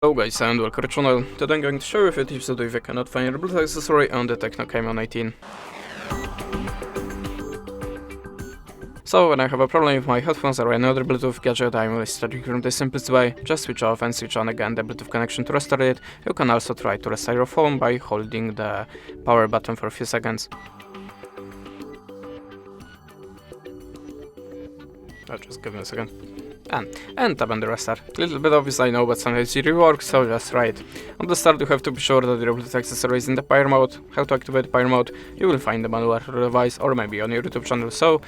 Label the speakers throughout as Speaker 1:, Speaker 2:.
Speaker 1: Hello guys and welcome to the channel. Today I'm going to show you a few tips to do if you cannot find your Bluetooth accessory on the TECNO Camon 18. So when I have a problem with my headphones or any other Bluetooth gadget, I will start from the simplest way. Just switch off and switch on again the Bluetooth connection to restart it. You can also try to restart your phone by holding the power button for a few seconds. Just give me a second. And tap on the restart. A little bit obvious, I know, but sometimes it works, so just try it. On the start, you have to be sure that your Bluetooth accessory is in the pair mode. How to activate pair mode? You will find the manual on your device or maybe on your YouTube channel, so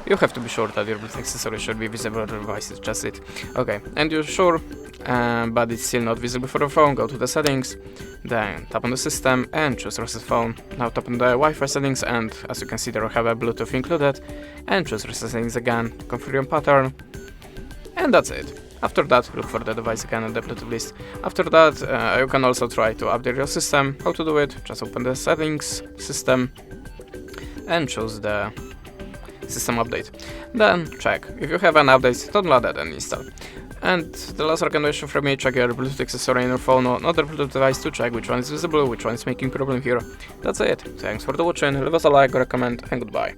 Speaker 1: you have to be sure that your Bluetooth accessory should be visible on your device, it's just it. Okay, and you're sure, but it's still not visible for the phone, go to the settings, then tap on the system and choose reset phone. Now tap on the Wi-Fi settings and as you can see there will have a Bluetooth included, and choose reset settings again, configure pattern, and that's it. After that, look for the device again in the Bluetooth list. After that, you can also try to update your system. How to do it? Just open the settings, system, and choose the system update. Then check. If you have an update, download that and install. And the last recommendation from me, check your Bluetooth accessory in your phone or another Bluetooth device to check which one is visible, which one is making problem here. That's it. Thanks for the watching, leave us a like or a comment, and goodbye.